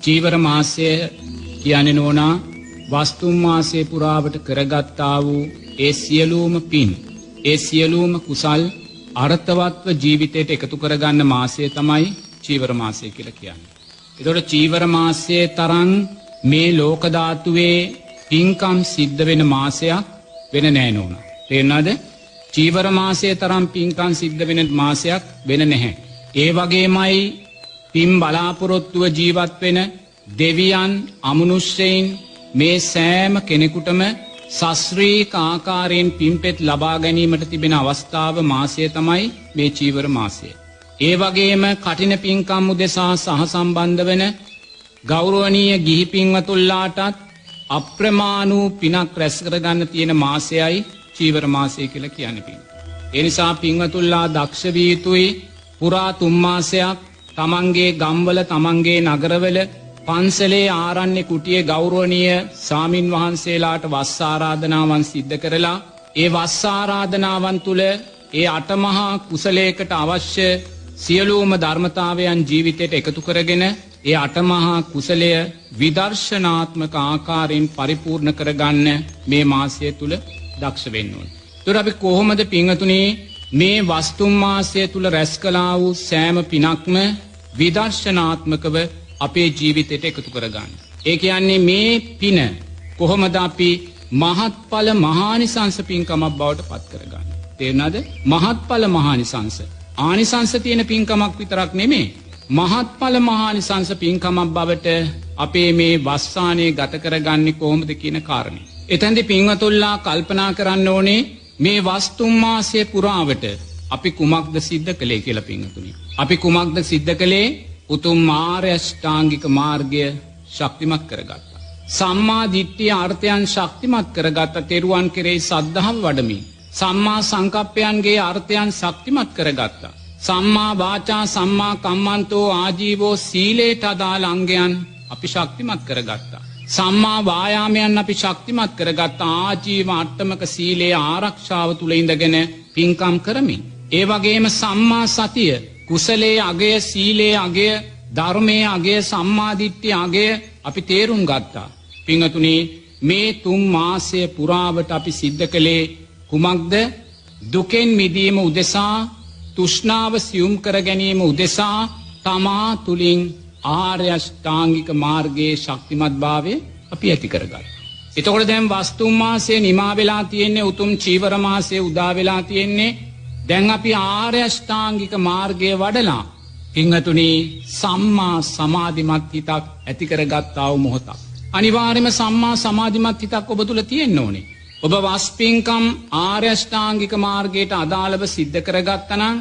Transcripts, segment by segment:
චීවර මාසය කියන්නේ නෝනා වස්තුම් මාසයේ පුරාවට කරගත්තා වූ ඒ සියලුම පින්, ඒ සියලුම කුසල් අර්ථවත්ව ජීවිතයට එකතු කරගන්න මාසය තමයි චීවර මාසය කියලා කියන්නේ. ඒතකොට චීවර මාසයේ තරම් මේ ලෝක ධාතුවේ පින්කම් සිද්ධ වෙන මාසයක් වෙන නෑ නෝනා. තේරෙනවද? චීවර මාසයේ තරම් පින්කම් සිද්ධ වෙන මාසයක් වෙන නැහැ. ඒ වගේමයි පින් බලාපොරොත්තුව ජීවත් වෙන දෙවියන්, අමනුෂ්‍යයින් මේ සෑම කෙනෙකුටම සස්ත්‍රීක ආකාරයෙන් පින්පෙත් ලබා ගැනීමට තිබෙන අවස්ථාව මාසය තමයි මේ චීවර මාසය. ඒ වගේම කටින පින්කම් උදෙසා සහසම්බන්ධ වෙන ගෞරවනීය ගිහි පින්වතුන්ලාටත් අප්‍රමාණ වූ පිනක් රැස් කරගන්න තියෙන මාසයයි චීවර මාසය කියලා කියන්නේ. ඒ නිසා පින්වතුන්ලා දක්ෂ විය යුතුයි. පුරා 3 මාසයක් තමන්ගේ ගම්වල, තමන්ගේ නගරවල, පන්සලේ, ආරණ්‍ය කුටියේ ගෞරවනීය සාමින් වහන්සේලාට වස් ආරාධනාවන් සිද්ධ කරලා ඒ වස් ආරාධනාවන් තුල ඒ අටමහා කුසලයකට අවශ්‍ය සියලුම ධර්මතාවයන් ජීවිතයට එකතු කරගෙන ඒ අටමහා කුසලය විදර්ශනාත්මක ආකාරයෙන් පරිපූර්ණ කරගන්න මේ මාසය තුල දක්ෂ වෙන්න ඕනේ. ඒතර අපි කොහොමද පින්වතුනි මේ වස්තුම් මාසය තුල රැස් කළා වූ සෑම පිනක්ම විදර්ශනාත්මකව අපේ ජීවිතයට එකතු කරගන්න. ඒ කියන්නේ මේ පින කොහොමද අපි මහත්ඵල මහානිසංස පින්කමක් බවට පත් කරගන්නේ? තේරුණාද? මහත්ඵල මහානිසංස. ආනිසංස තියෙන පින්කමක් විතරක් නෙමෙයි. මහත්ඵල මහානිසංස පින්කමක් බවට අපේ මේ වස්සානේ ගත කරගන්නේ කොහොමද කියන කාරණේ. එතෙන්දී පින්වතුන්ලා කල්පනා කරන්න ඕනේ මේ වස්තුම් මාසයේ පුරාවට අපි කුමක්ද සිද්ධ කළේ කියලා පින්වතුනි. අපි කුමක්ද සිද්ධ කළේ? උතුම් ආර්ය අෂ්ටාංගික මාර්ගය ශක්තිමත් කරගත්තා. සම්මා දිට්ඨිය අර්ථයන් ශක්තිමත් කරගත්තා. තෙරුවන් කෙරෙහි සද්ධාව වඩමින් සම්මා සංකප්පයන්ගේ අර්ථයන් ශක්තිමත් කරගත්තා. සම්මා වාචා, සම්මා කම්මන්තෝ, ආජීවෝ සීලේට අදාළ අංගයන් අපි ශක්තිමත් කරගත්තා. සම්මා වායාමයන් අපි ශක්තිමත් කරගත්තා. ආජීව අට්ටමක සීලේ ආරක්ෂාව තුල ඉඳගෙන පින්කම් කරමින්. ඒ වගේම සම්මා සතිය, කුසලයේ අගය, සීලයේ අගය, ධර්මයේ අගය, සම්මාදිට්ඨිය අගය අපි තේරුම් ගත්තා. පින්වතුනි මේ 3 මාසය පුරාවට අපි සිද්ධ කළේ කුමක්ද? දුකෙන් මිදීම උදෙසා, තෘෂ්ණාව සියුම් කර ගැනීම උදෙසා තමා තුලින් ආර්ය අෂ්ටාංගික මාර්ගයේ ශක්තිමත්භාවය අපි ඇති කරගත්තා. එතකොට දැන් වස්තුම් මාසයේ නිමා වෙලා තියෙන්නේ, උතුම් චීවර මාසයේ උදා වෙලා තියෙන්නේ. දැන් අපි ආර්ය අෂ්ටාංගික මාර්ගයේ වඩලා පින්වතුනි සම්මා සමාධිමත් හිතක් ඇති කරගත්තා වූ මොහොතක්. අනිවාර්යයෙන්ම සම්මා සමාධිමත් හිතක් ඔබ තුල තියෙන්න ඕනේ. ඔබ වස්පින්කම් ආර්ය අෂ්ටාංගික මාර්ගයට අදාළව සිද්ධ කරගත්තා නම්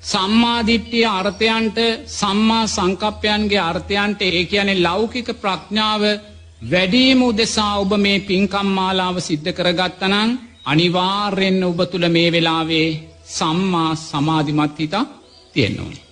සම්මා දිට්ඨිය අර්ථයන්ට, සම්මා සංකප්පයන්ගේ අර්ථයන්ට, ඒ කියන්නේ ලෞකික ප්‍රඥාව වැඩිම උදෙසා ඔබ මේ පින්කම් මාලාව සිද්ධ කරගත්තා නම් අනිවාර්යෙන්ම ඔබ තුල මේ වෙලාවේ සම්මා සමාධිමත් හිතක් තියෙන්න ඕනේ.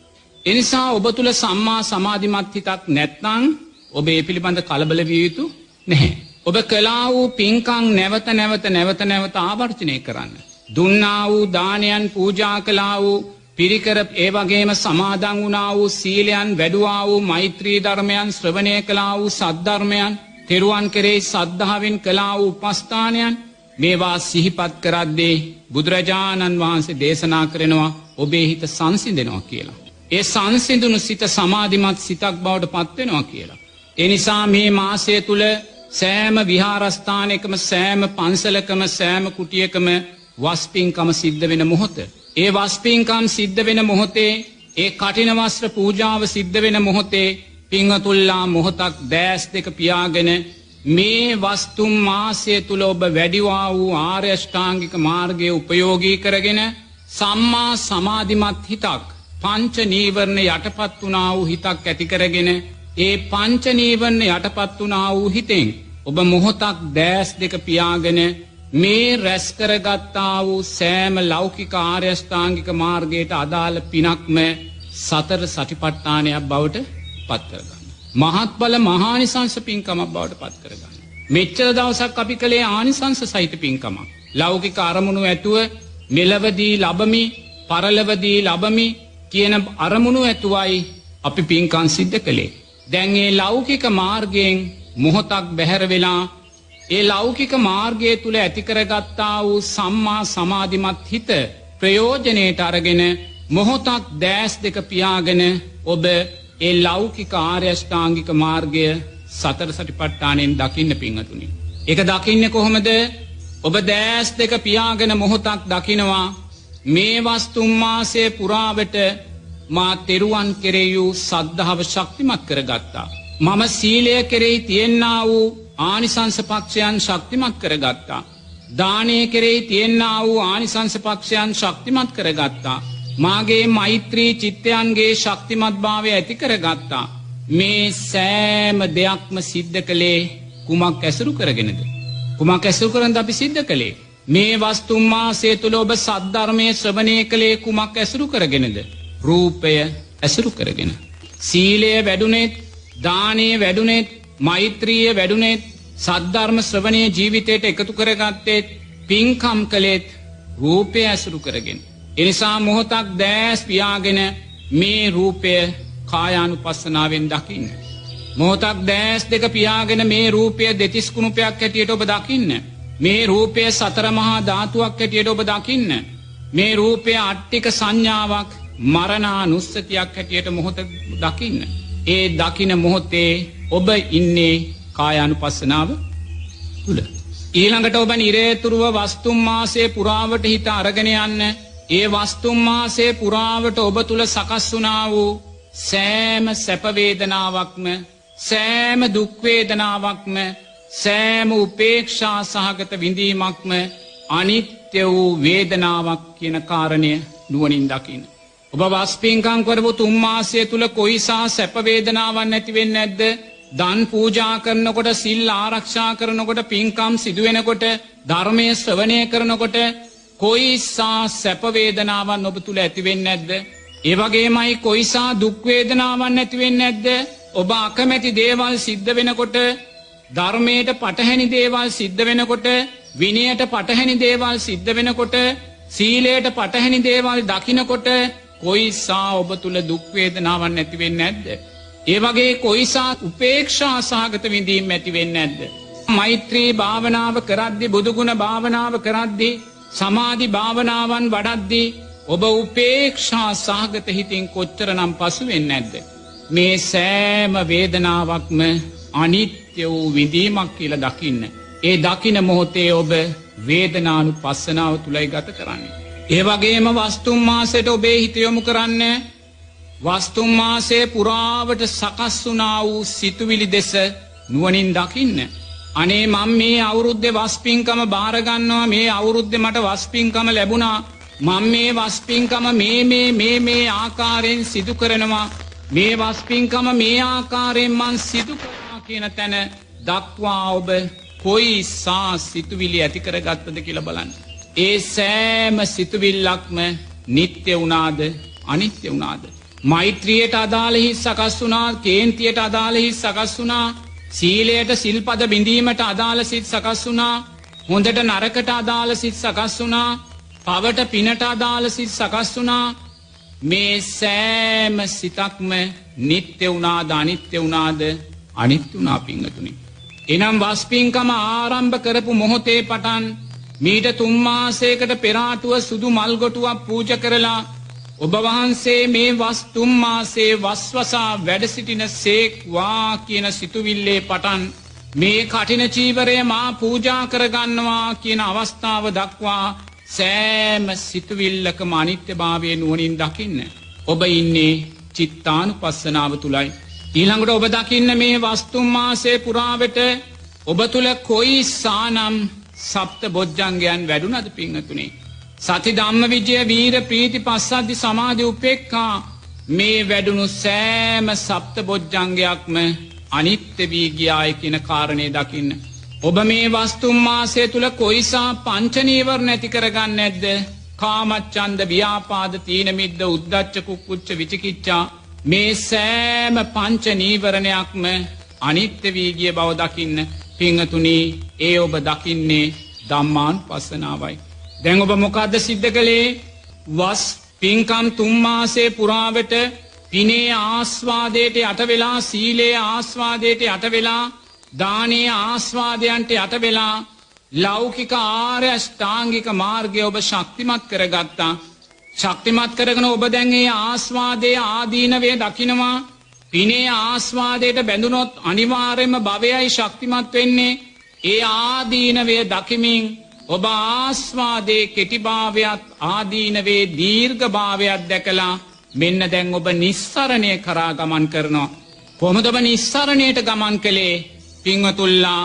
ඒ නිසා ඔබ තුල සම්මා සමාධිමත් හිතක් නැත්නම් ඔබ ඒ පිළිබඳ කලබල විය යුතු නැහැ. ඔබ කළා වූ පින්කම් නැවත ආවර්ජනය කරන්න. දුන්නා වූ දානයන්, පූජා කළා වූ පිරිකර, ඒ වගේම සමාදන් වුණා වූ සීලයන්, වැඩුවා වූ මෛත්‍රී ධර්මයන්, ශ්‍රවණය කළා වූ සද්ධර්මයන්, තෙරුවන් කෙරෙහි සද්ධාවෙන් කළා වූ උපස්ථානයන්, මේවා සිහිපත් කරද්දී බුදුරජාණන් වහන්සේ දේශනා කරනවා ඔබේ හිත සංසිඳෙනවා කියලා. ඒ සංසිඳුණු සිත සමාධිමත් සිතක් බවට පත් වෙනවා කියලා. ඒ නිසා මේ මාසය තුල සෑම විහාරස්ථානයකම, සෑම පන්සලකම, සෑම කුටියකම වස්පින්කම සිද්ධ වෙන මොහොත. ඒ වස්පින්කම් සිද්ධ වෙන මොහොතේ, ඒ කටින වස්ත්‍ර පූජාව සිද්ධ වෙන මොහොතේ පින්වතුන්ලා මොහොතක් දැස් දෙක පියාගෙන මේ වස්තුම් මාසය තුල ඔබ වැඩිවා වූ ආර්ය අෂ්ටාංගික මාර්ගයේ උපයෝගී කරගෙන සම්මා සමාධිමත් හිතක්, පංච නීවරණ යටපත් වුණා වූ හිතක් ඇති කරගෙන ඒ පංච නීවරණ යටපත් වුණා වූ හිතෙන් ඔබ මොහොතක් දැස් දෙක පියාගෙන මේ රැස් කරගත්තා වූ සෑම ලෞකික ආර්ය අෂ්ටාංගික මාර්ගයට අදාළ පිනක්ම සතර සටිපට්ඨානයක් බවට පත් කරගන්න. මහත්ඵල මහානිසංස පින්කමක් බවට පත් කරගන්න. මෙච්චර දවසක් අපි කළේ ආනිසංස සහිත පින්කමක්. ලෞකික අරමුණු ඇතුව මෙලවදී ලබමි, පරලවදී ලබමි කියන අරමුණු ඇතුවයි අපි පින්කම් සිද්ධ කළේ. දැන් ඒ ලෞකික මාර්ගයෙන් මොහොතක් බැහැර වෙලා ඒ ලෞකික මාර්ගය තුල ඇති කරගත්තා වූ සම්මා සමාධිමත් හිත ප්‍රයෝජනෙට අරගෙන මොහොතක් දැස් දෙක පියාගෙන ඔබ ඒ ලෞකික ආර්ය අෂ්ටාංගික මාර්ගය සතර සටිපට්ඨානෙන් දකින්න පිංගතුනි. ඒක දකින්නේ කොහොමද? ඔබ දැස් දෙක පියාගෙන මොහොතක් දකිනවා මේ වස්තුම් මාසයේ පුරාවට මා තෙරුවන් කෙරෙහි වූ සද්ධාව ශක්තිමත් කරගත්තා. මම සීලය කෙරෙහි තියෙනා වූ ආනිසංස පක්ෂයන් ශක්තිමත් කරගත්තා. දානය කෙරෙහි තියෙනා වූ ආනිසංස පක්ෂයන් ශක්තිමත් කරගත්තා. මාගේ මෛත්‍රී චිත්තයන්ගේ ශක්තිමත් භාවය ඇති කරගත්තා. මේ සෑම දෙයක්ම සිද්ධ කළේ කුමක් ඇසුරු කරගෙනද? කුමක් ඇසුරු කරන්ද අපි සිද්ධ කළේ? මේ වස්තුම් මාසය තුල ඔබ සද්ධර්මයේ ශ්‍රවණය කළේ කුමක් ඇසුරු කරගෙනද? රූපය ඇසුරු කරගෙන. සීලය වැඩුණෙත්, දානය වැඩුණෙත්, මෛත්‍රිය වැඩුණෙත්, සද්ධර්ම ශ්‍රවණයේ ජීවිතයට එකතු කරගත්තෙත්, පින්කම් කළෙත් රූපය ඇසුරු කරගෙන. එනිසා මොහොතක් දැස් පියාගෙන මේ රූපය කායානුපස්සනාවෙන් දකින්න. මොහොතක් දැස් දෙක පියාගෙන මේ රූපය දෙතිස් කුණුපයක් හැටියට ඔබ දකින්න. මේ රූපය සතර මහා ධාතුවක් හැටියට ඔබ දකින්න. මේ රූපය අට්ටික සංඥාවක් මරණානුස්සතියක් හැටියට මොහොත දකින්න. ඒ දකින මොහොතේ ඔබ ඉන්නේ කායානුපස්සනාව තුල. ඊළඟට ඔබ නිරේතුරුව වස්තුම් මාසයේ පුරාවට හිත අරගෙන යන්න. ඒ වස්තුම් මාසයේ පුරාවට ඔබ තුල සකස් වුණා වූ සෑම සැප වේදනාවක්ම, සෑම දුක් වේදනාවක්ම, සෑම උපේක්ෂා සහගත විඳීමක්ම අනිත්‍ය වූ වේදනාවක් කියන කාරණය නුවණින් දකින්න. ඔබ වස්පින්කම් කරපු තුන් මාසය තුල කොයිසා සැප වේදනාවක් නැති වෙන්නේ නැද්ද? දන් පූජා කරනකොට, සිල් ආරක්ෂා කරනකොට, පින්කම් සිදු වෙනකොට, ධර්මයේ ශ්‍රවණය කරනකොට කොයිසා සැප වේදනාවක් ඔබ තුල ඇති වෙන්නේ නැද්ද? ඒ වගේමයි කොයිසා දුක් වේදනාවක් නැති වෙන්නේ නැද්ද? ඔබ අකමැති දේවල් සිද්ධ වෙනකොට, ධර්මයට පටහැනි දේවල් සිද්ධ වෙනකොට, විනයට පටහැනි දේවල් සිද්ධ වෙනකොට, සීලයට පටහැනි දේවල් දකිනකොට කොයිසා ඔබ තුල දුක් වේදනාවක් නැති වෙන්නේ නැද්ද? ඒ වගේ කොයිසා උපේක්ෂා සහගත විඳීම් ඇති වෙන්නේ නැද්ද? මෛත්‍රී භාවනාව කරද්දී, බුදුගුණ භාවනාව කරද්දී, සමාධි භාවනාවන් වඩද්දී ඔබ උපේක්ෂා සහගත හිතින් කොච්චරනම් පසු වෙන්නේ නැද්ද? මේ සෑම වේදනාවක්ම අනිත්‍ය වූ විඳීමක් කියලා දකින්න. ඒ දකින මොහොතේ ඔබ වේදනානුපස්සනාව තුලයි ගත කරන්නේ. ඒ වගේම වස්තුම් මාසයට ඔබේ හිත යොමු කරන්න. වස්තුම් මාසයේ පුරාවට සකස් වුණා වූ සිතුවිලි දෙස නුවණින් දකින්න. අනේ මම මේ අවුරුද්දේ වස්පින්කම බාර ගන්නවා, මේ අවුරුද්දේ මට වස්පින්කම ලැබුණා, මම මේ වස්පින්කම මේ ආකාරයෙන් සිදු කරනවා, මේ වස්පින්කම මේ ආකාරයෙන් මං සිදු කරනවා කියන තැන දක්වා ඔබ කොයිසා සිතුවිලි ඇති කරගත්තද කියලා බලන්න. ඒ සෑම සිතුවිල්ලක්ම නිත්‍ය වුණාද, අනිත්‍ය වුණාද? මෛත්‍රියට අදාළ හිත් සකස් වුණා, කේන්තියට අදාළ හිත් සකස් වුණා, සීලයට සිල්පද බිඳීමට අදාළ සිත් සකස් වුණා, හොඳට නරකට අදාළ සිත් සකස් වුණා, පවට පිනට අදාළ සිත් සකස් වුණා. මේ සෑම සිතක්ම නිත්‍ය වුණාද, අනිත්‍ය වුණාද? අනිත්‍ය වුණා පිංගතුනි. එනම් වස්පින්කම ආරම්භ කරපු මොහොතේ පටන් මීට 3 මාසයකට පෙර ආතුව සුදු මල් ගොටුවක් පූජා කරලා ඔබ වහන්සේ මේ වස්තුම් මාසයේ වස්වසා වැඩ සිටින සේක්වා කියන සිතුවිල්ලේ පටන් මේ කටින චීවරය මා පූජා කරගන්නවා කියන අවස්ථාව දක්වා සෑම සිතුවිල්ලකම අනිත්‍යභාවය නුවණින් දකින්න. ඔබ ඉන්නේ චිත්තානුපස්සනාව තුලයි. ඊළඟට ඔබ දකින්න මේ වස්තුම් මාසයේ පුරාවට ඔබ තුල කොයිසානම් සප්ත බොජ්ජංගයන් වැඩුණද පිංගතුනේ? සති ධම්ම විජය වීර ප්‍රීති පස්සද්ධි සමාධි උපේක්ඛා මේ වැඩුණු සෑම සප්ත බොජ්ජංගයක්ම අනිත්‍ය වී ගියායි කියන කාරණේ දකින්න. ඔබ මේ වස්තුම් මාසය තුල කොයිසා පංච නීවරණ ඇති කරගන්නේ නැද්ද? කාමච්ඡන්ද, ව්‍යාපාද, තීන මිද්ද, උද්ධච්ච, කුක්කුච්ච, විචිකිච්ඡා මේ සෑම පංච නීවරණයක්ම අනිත්‍ය වී ගිය බව දකින්න. පිංගතුනි, ඒ ඔබ දකින්නේ ධම්මානුපස්සනාවයි. දැන් ඔබ මොකද්ද සිද්ධ කළේ? වස් පින්කම් 3 මාසයේ පුරාවට පිනේ ආස්වාදයට යට වෙලා, සීලේ ආස්වාදයට යට වෙලා, දානයේ ආස්වාදයන්ට යට වෙලා ලෞකික ආර්ය අෂ්ටාංගික මාර්ගය ඔබ ශක්තිමත් කරගත්තා. ශක්තිමත් කරගෙන ඔබ දැන් මේ ආස්වාදයේ ආදීනවේ දකිනවා. පිනේ ආස්වාදයට බැඳුනොත් අනිවාර්යයෙන්ම භවයයි ශක්තිමත් වෙන්නේ. ඒ ආදීනවේ දකිමින් ඔබ ආස්වාදයේ කෙටිභාවයත් ආදීනවේ දීර්ඝභාවයත් දැකලා මෙන්න දැන් ඔබ නිස්සරණය කරා ගමන් කරනවා. කොහොමද ඔබ නිස්සරණයට ගමන් කළේ? පින්වතුල්ලා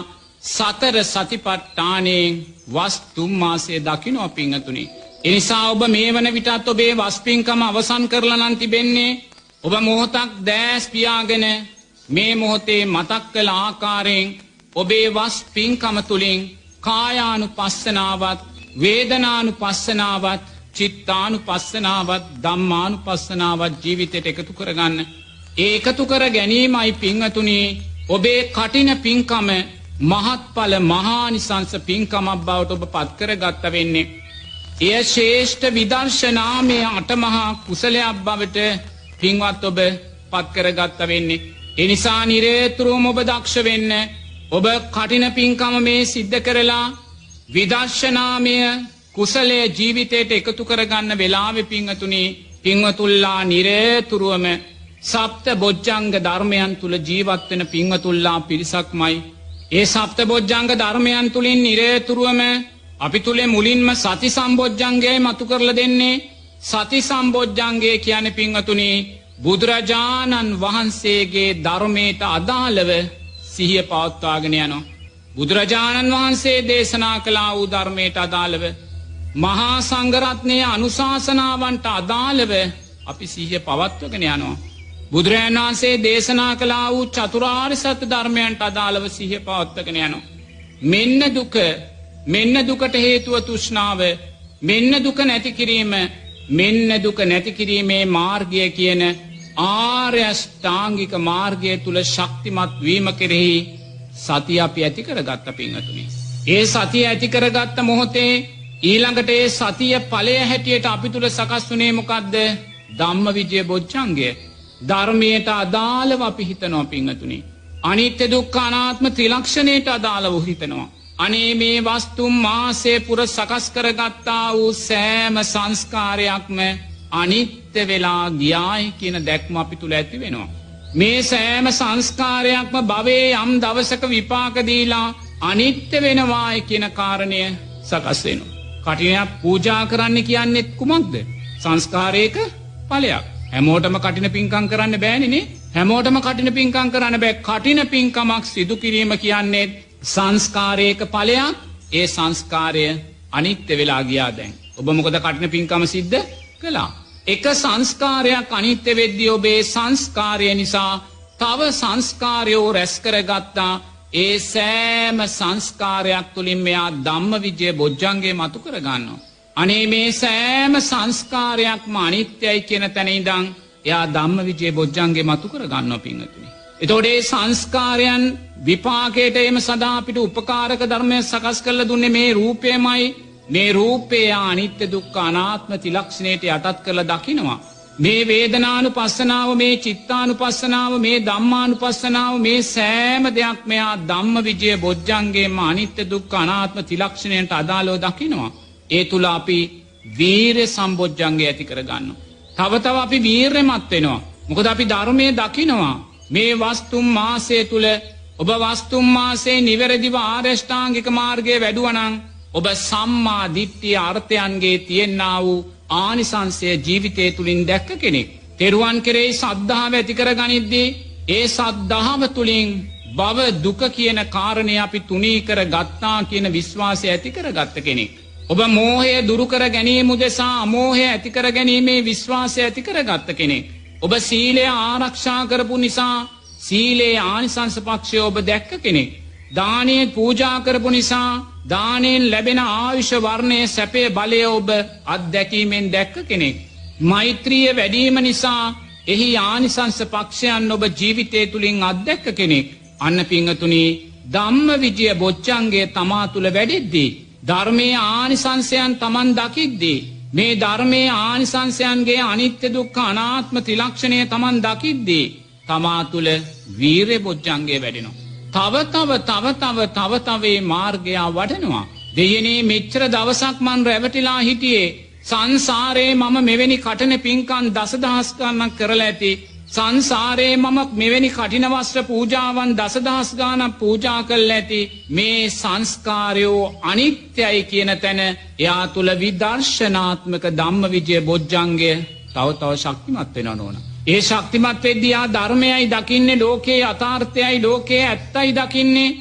සතර සතිපට්ඨානයෙන් වස් 3 මාසයේ දකින්න පින්වතුනි. එනිසා ඔබ මේ වන විටත් ඔබේ වස් පින්කම අවසන් කරලා නම් තිබෙන්නේ. ඔබ මොහොතක් දැස් පියාගෙන මේ මොහොතේ මතක් කළ ආකාරයෙන් ඔබේ වස් පින්කම තුලින් කායානුපස්සනාවත්, වේදනානුපස්සනාවත්, චිත්තානුපස්සනාවත්, ධම්මානුපස්සනාවත් ජීවිතයට එකතු කරගන්න. ඒ එකතු කර ගැනීමයි පින්වතුනි ඔබේ කටින පින්කම මහත්ඵල මහානිසංස පින්කමක් බවට ඔබ පත් කරගත්ත වෙන්නේ. එය ශ්‍රේෂ්ඨ විදර්ශනාමය අටමහා කුසලයක් බවට පින්වත් ඔබ පත් කරගත්ත වෙන්නේ. ඒ නිසා නිරේතුරුවම ඔබ දක්ෂ වෙන්න. ඔබ කටින පින්කම මේ සිද්ධ කරලා විදර්ශනාමය කුසලයේ ජීවිතයට එකතු කරගන්න වෙලාවෙ පින්වතුනි, පින්වතුල්ලා නිරේතුරුවම සප්ත බොජ්ජංග ධර්මයන් තුල ජීවත් වෙන පින්වතුල්ලා පිරිසක්මයි. ඒ සප්ත බොජ්ජංග ධර්මයන් තුලින් නිරේතුරුවම අපි තුල මුලින්ම සති සම්බොජ්ජංගයයි මතු කරලා දෙන්නේ. සති සම්බොජ්ජංගය කියන්නේ පින්වතුනි බුදුරජාණන් වහන්සේගේ ධර්මයට අදාළව සිහිය පවත්වාගෙන යනවා. බුදුරජාණන් වහන්සේ දේශනා කළා වූ ධර්මයට අදාළව, මහා සංඝරත්නයේ අනුශාසනාවන්ට අදාළව අපි සිහිය පවත්වගෙන යනවා. බුදුරජාණන් වහන්සේ දේශනා කළා වූ චතුරාර්ය සත්‍ය ධර්මයන්ට අදාළව සිහිය පවත්වගෙන යනවා. මෙන්න දුක, මෙන්න දුකට හේතුව තෘෂ්ණාව, මෙන්න දුක නැති කිරීම, මෙන්න දුක නැති කිරීමේ මාර්ගය කියන ආර්ය අෂ්ටාංගික මාර්ගය තුල ශක්තිමත් වීම කෙරෙහි සතිය අපි ඇති කරගත්ත පින්වතුනි. ඒ සතිය ඇති කරගත්ත මොහොතේ ඊළඟට ඒ සතිය ඵලය හැටියට අපි තුල සකස් වුණේ මොකද්ද? ධම්මවිජය බොජ්ජංගය. ධර්මයට අදාළව අපි හිතනවා පින්වතුනි. අනිත්‍ය දුක්ඛ අනාත්ම ත්‍රිලක්ෂණයට අදාළව හිතනවා. අනේ මේ වස්තුම් මාසේ පුර සකස් කරගත්තා වූ සෑම සංස්කාරයක්ම අනිත්‍ය වෙලා ගියායි කියන දැක්ම අපි තුල ඇති වෙනවා. මේ සෑම සංස්කාරයක්ම භවයේ යම් දවසක විපාක දීලා අනිත්‍ය වෙනවායි කියන කාරණය සකස් වෙනවා. කටිනයක් පූජා කරන්න කියන්නේ කුමක්ද? සංස්කාරයක ඵලයක්. හැමෝටම කටින පින්කම් කරන්න බෑනේ නේ. හැමෝටම කටින පින්කම් කරන්න බෑ. කටින පින්කමක් සිදු කිරීම කියන්නේ සංස්කාරයක ඵලයක්. ඒ සංස්කාරය අනිත්‍ය වෙලා ගියා දැන්. ඔබ මොකද කටින පින්කම සිද්ධ කළා? එක සංස්කාරයක් අනිත්‍ය වෙද්දී ඔබේ සංස්කාරය නිසා තව සංස්කාරයෝ රැස් කරගත්තා. ඒ සෑම සංස්කාරයක් තුලින් මෙයා ධම්මවිජය බොජ්ජංගේ මතු කර ගන්නවා. අනේ මේ සෑම සංස්කාරයක්ම අනිත්‍යයි කියන තැන ඉඳන් එයා ධම්මවිජය බොජ්ජංගේ මතු කර ගන්නවා පින්වතුනි. එතකොට මේ සංස්කාරයන් විපාකයට එම සදා අපිට උපකාරක ධර්මයක් සකස් කරලා දුන්නේ මේ රූපයමයි. මේ රූපය අනිත්‍ය දුක්ඛ අනාත්ම ත්‍රිලක්ෂණයට යටත් කරලා දකිනවා. මේ වේදනානුපස්සනාව, මේ චිත්තානුපස්සනාව, මේ ධම්මානුපස්සනාව, මේ සෑම දෙයක් මෙයා ධම්මවිජය බොජ්ජංගේම අනිත්‍ය දුක්ඛ අනාත්ම ත්‍රිලක්ෂණයට අදාළව දකිනවා. ඒ තුල අපි වීර්ය සම්බොජ්ජංගය ඇති කරගන්නවා. තව තව අපි වීර්යමත් වෙනවා. මොකද අපි ධර්මයේ දකිනවා. මේ වස්තුම් මාසය තුල ඔබ වස්තුම් මාසයේ නිවැරදිව ආර්ය අෂ්ටාංගික මාර්ගයේ වැඩුවා නම් ඔබ සම්මා දිට්ඨිය අර්ථයන්ගේ තියෙනා වූ ආනිසංසය ජීවිතය තුලින් දැක්ක කෙනෙක්. තෙරුවන් කෙරෙහි සද්ධාව ඇති කරගනිද්දී ඒ සද්ධාව තුලින් භව දුක කියන කාරණේ අපි තුනී කර ගත්තා කියන විශ්වාසය ඇති කරගත්ත කෙනෙක්. ඔබ මෝහය දුරු කර ගැනීම උදෙසා අමෝහය ඇති කර ගැනීමේ විශ්වාසය ඇති කරගත්ත කෙනෙක්. ඔබ සීලය ආරක්ෂා කරපු නිසා සීලේ ආනිසංස පක්ෂය ඔබ දැක්ක කෙනෙක්. දානයේ පූජා කරපු නිසා දානෙන් ලැබෙන ආයුෂ වර්ණයේ සැපේ බලය ඔබ අත්දැකීමෙන් දැක්ක කෙනෙක්. මෛත්‍රිය වැඩිම නිසා එහි ආනිසංස පක්ෂයන් ඔබ ජීවිතය තුලින් අත්දැක්ක කෙනෙක්. අන්න පිංගතුනි ධම්මවිජය බොජ්ජංගය තමා තුල වැඩෙද්දී ධර්මයේ ආනිසංසයන් Taman දකිද්දී මේ ධර්මයේ ආනිසංසයන්ගේ අනිත්‍ය දුක්ඛ අනාත්ම ත්‍රිලක්ෂණය Taman දකිද්දී තමා තුළ වීරිය බොජ්ජංගය වැඩෙනවා. තව මේ මාර්ගය වඩනවා. දෙයනේ මෙච්චර දවසක් මං රැවටිලා හිටියේ සංසාරේ මම මෙවැනි කටන පින්කම් දසදහස් ගණනක් කරලා ඇති. සංසාරේ මම මෙවැනි කටින වස්ත්‍ර පූජාවන් දසදහස් ගණනක් පූජා කළා ඇති. මේ සංස්කාරයෝ අනිත්‍යයි කියන තැන එයා තුල විදර්ශනාත්මක ධම්මවිජය බොජ්ජංගය තව ශක්තිමත් වෙනවා නෝන. ඒ ශක්තිමත් වෙද්දී ආ ධර්මයයි දකින්නේ, ලෝකේ යථාර්ථයයි, ලෝකේ ඇත්තයි දකින්නේ,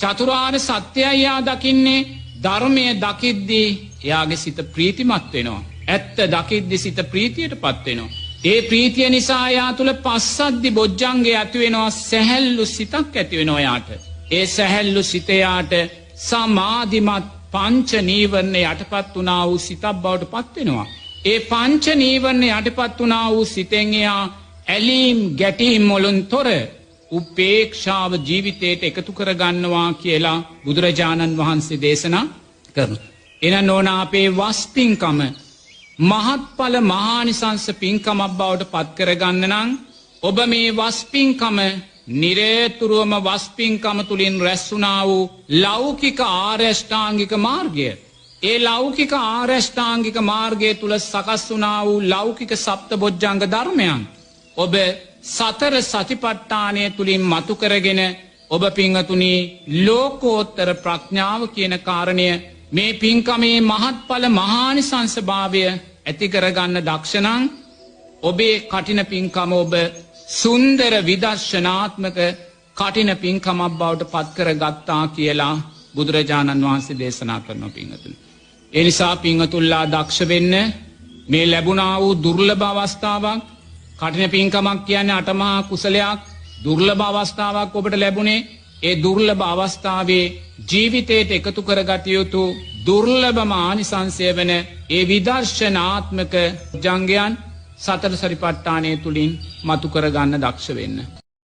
චතුරාර්ය සත්‍යයයි ආ දකින්නේ. ධර්මය දකිද්දී එයාගේ සිත ප්‍රීතිමත් වෙනවා. ඇත්ත දකිද්දී සිත ප්‍රීතියටපත් වෙනවා. ඒ ප්‍රීතිය නිසා එයා තුල පස්සද්ධි බොජ්ජංගය ඇති වෙනවා. සැහැල්ලු සිතක් ඇති වෙනවා එයාට. ඒ සැහැල්ලු සිත එයාට සමාධිමත් පංච නීවරණ යටපත් වුණා වූ සිතක් බවට පත් වෙනවා. ඒ පංච නීවරණ යටපත් වුණා වූ සිතෙන් එයා ඇලීම් ගැටීම් වලින් තොර උපේක්ෂාව ජීවිතයට එකතු කරගන්නවා කියලා බුදුරජාණන් වහන්සේ දේශනා කරනවා. එන නෝන අපේ වස්පින්කම මහත්ඵල මහානිසංස පින්කමක් බවට පත් කරගන්න නම් ඔබ මේ වස්පින්කම නිරේතුරුවම වස්පින්කම තුලින් රැස් වුණා වූ ලෞකික ආර්යෂ්ටාංගික මාර්ගය, ඒ ලෞකික ආර්යෂ්ටාංගික මාර්ගය තුල සකස් වුණා වූ ලෞකික සප්තබොජ්ජංග ධර්මයන් ඔබ සතර සතිපට්ඨානය තුලින් මතු කරගෙන ඔබ පින්වතුනි ලෝකෝත්තර ප්‍රඥාව කියන කාරණය මේ පින්කමේ මහත්ඵල මහානිසංසභාවය ඇති කරගන්න දක්ෂණං ඔබේ කටින පින්කම ඔබ සුන්දර විදර්ශනාත්මක කටින පින්කමක් බවට පත් කරගත්තා කියලා බුදුරජාණන් වහන්සේ දේශනා කරන පින්වතුනි. ඒ නිසා පින්වතුල්ලා දක්ෂ වෙන්න. මේ ලැබුණා වූ දුර්ලභ අවස්ථාවක්, කටින පින්කමක් කියන්නේ අටමහා කුසලයක්, දුර්ලභ අවස්ථාවක් ඔබට ලැබුණේ. ඒ දුර්ලභ අවස්ථාවේ ජීවිතයට එකතු කරගත යුතු දුර්ලභම ආනිසංසය වෙන ඒ විදර්ශනාත්මක ජංගයන් සතර සරිපට්ඨානය තුලින් මතු කරගන්න දක්ෂ වෙන්න.